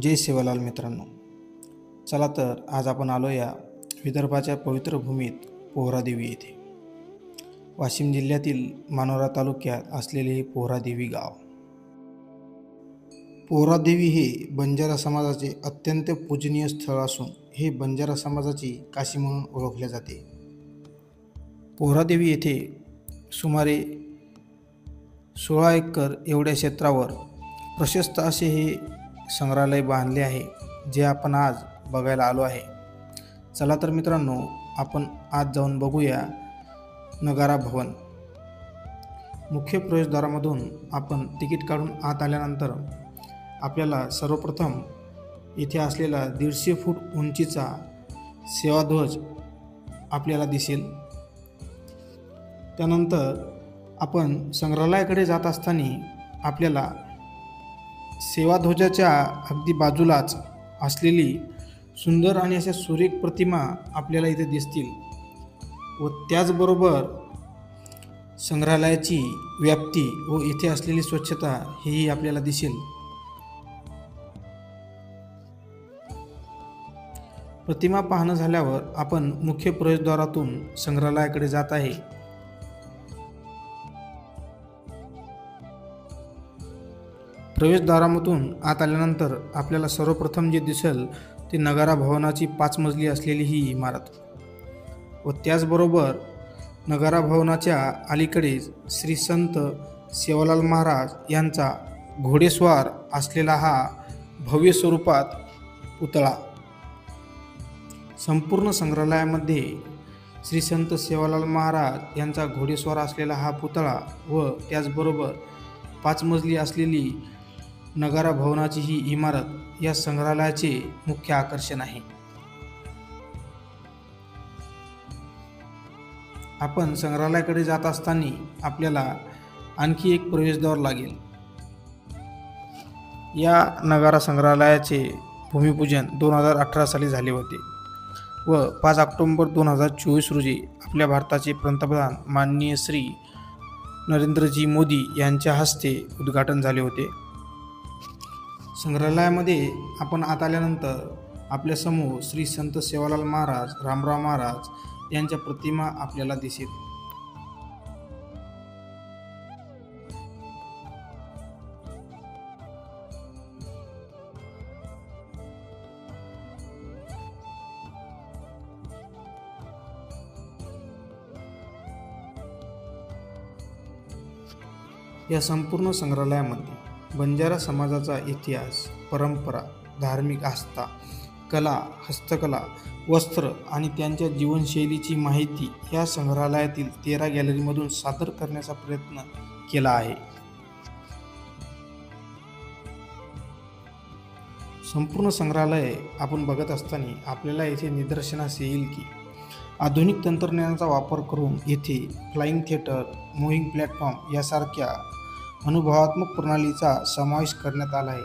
जय सेवालाल मित्रांनो. चला तर आज आपण आलो या विदर्भाच्या पवित्र भूमीत पोहरादेवी येथे. वाशिम जिल्ह्यातील मानोरा तालुक्यात असलेले हे पोहरादेवी गाव. पोहरादेवी हे बंजारा समाजाचे अत्यंत पूजनीय स्थळ असून हे बंजारा समाजाची काशी म्हणून ओळखले जाते. पोहरादेवी येथे सुमारे 16 एकर एवढ्या क्षेत्रावर प्रशस्त असे हे संग्रहालय बांधले आहे, जे आपण आज बघायला आलो आहे. चला तर मित्रांनो, आपण आज जाऊन बघूया नगारा भवन. मुख्य प्रवेशद्वारामधून आपण तिकीट काढून आत आल्यानंतर आपल्याला सर्वप्रथम इथे असलेला 150 फूट उंचीचा सेवाध्वज आपल्याला दिसेल. त्यानंतर आपण संग्रहालयाकडे जात असताना आपल्याला सेवाध्वजाच्या अगदी बाजूलाच असलेली सुंदर आणि अशा सुरेख प्रतिमा आपल्याला इथे दिसतील व त्याचबरोबर संग्रहालयाची व्याप्ती व इथे असलेली स्वच्छता हेही आपल्याला दिसेल. प्रतिमा पाहणं झाल्यावर आपण मुख्य प्रवेशद्वारातून संग्रहालयाकडे जात आहे. प्रवेशद्वारामधून आत आल्यानंतर आपल्याला सर्वप्रथम जे दिसेल ते नगारा भवनाची 5 मजली असलेली ही इमारत व त्याचबरोबर नगारा भवनाच्या अलीकडेच श्री संत सेवालाल महाराज यांचा घोडेस्वार असलेला हा भव्य स्वरूपात पुतळा. संपूर्ण संग्रहालयामध्ये श्री संत सेवालाल महाराज यांचा घोडेस्वार असलेला हा पुतळा व त्याचबरोबर 5 मजली असलेली नगारा भवनाची ही इमारत या संग्रहालयाचे मुख्य आकर्षण आहे. आपण संग्रहालयाकडे जात असताना आपल्याला आणखी एक प्रवेशद्वार लागेल. या नगारा संग्रहालयाचे भूमिपूजन 2018 साली झाले होते व 5 ऑक्टोबर 2024 रोजी आपल्या भारताचे पंतप्रधान माननीय श्री नरेंद्रजी मोदी यांच्या हस्ते उद्घाटन झाले होते. संग्रहालयामध्ये आपण आत आल्यानंतर आपल्यासमोर श्री संत सेवालाल महाराज, रामराव महाराज यांच्या प्रतिमा आपल्याला दिसेल. या संपूर्ण संग्रहालयामध्ये बंजारा समाजाचा इतिहास, परंपरा, धार्मिक आस्था, कला, हस्तकला, वस्त्र आणि त्यांच्या जीवनशैलीची माहिती या संग्रहालयातील 13 गॅलरीमधून सादर करण्याचा प्रयत्न केला आहे. संपूर्ण संग्रहालय आपण बघत असताना आपल्याला येथे निदर्शनास येईल की आधुनिक तंत्रज्ञानाचा वापर करून येथे फ्लाइंग थिएटर, मूव्हिंग प्लॅटफॉर्म यासारख्या अनुभवात्मक प्रणालीचा समावेश करण्यात आला आहे.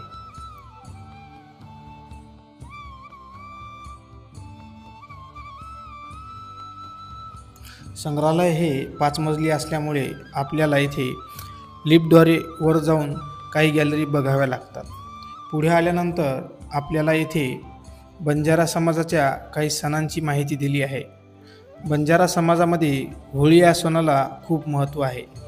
संग्रहालय हे 5 मजली असल्यामुळे आपल्याला इथे लिफ्टद्वारे वर जाऊन काही गॅलरी बघाव्या लागतात. पुढे आल्यानंतर आपल्याला इथे बंजारा समाजाच्या काही सणांची माहिती दिली आहे. बंजारा समाजामध्ये होळी या सणाला खूप महत्त्व आहे.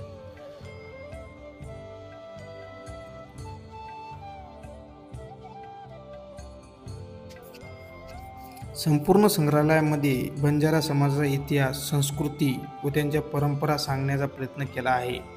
संपूर्ण संग्रहालयामध्ये बंजारा समाजाचा इतिहास, संस्कृती व त्यांच्या परंपरा सांगण्याचा प्रयत्न केला आहे.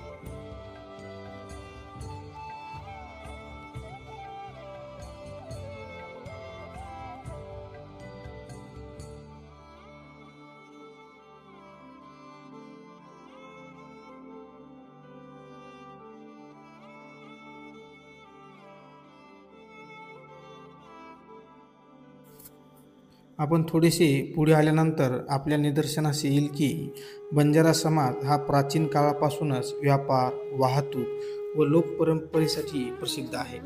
आपण थोडेसे पुढे आल्यानंतर आपल्या निदर्शनास येईल की बंजारा समाज हा प्राचीन काळापासूनच व्यापार, वाहतूक व लोकपरंपरेसाठी प्रसिद्ध आहे.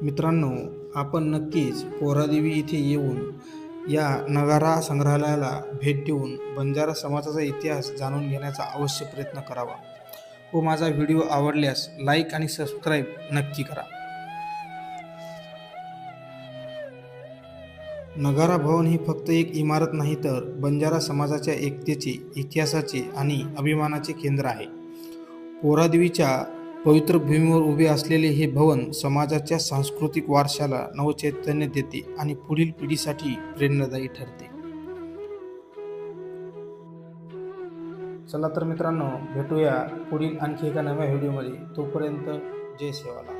मित्रांनो, आपण नक्कीच पोहरादेवी येथे येऊन या नगारा संग्रहालयाला भेट देऊन बंजारा समाजाचा इतिहास जाणून घेण्याचा अवश्य प्रयत्न करावा व माझा व्हिडिओ आवडल्यास लाईक आणि सबस्क्राईब नक्की करा. नगारा भवन ही फक्त एक इमारत नाही तर बंजारा समाजाच्या एकतेचे, इतिहासाचे आणि अभिमानाचे केंद्र आहे. पोरादेवीच्या पवित्र भूमीवर उभे असलेले हे भवन समाजाच्या सांस्कृतिक वारशाला नवचैतन्य देते आणि पुढील पिढीसाठी प्रेरणादायी ठरते. चला तर मित्रांनो, भेटूया पुढील आणखी एका नव्या व्हिडिओमध्ये. तोपर्यंत जय सेवालाल.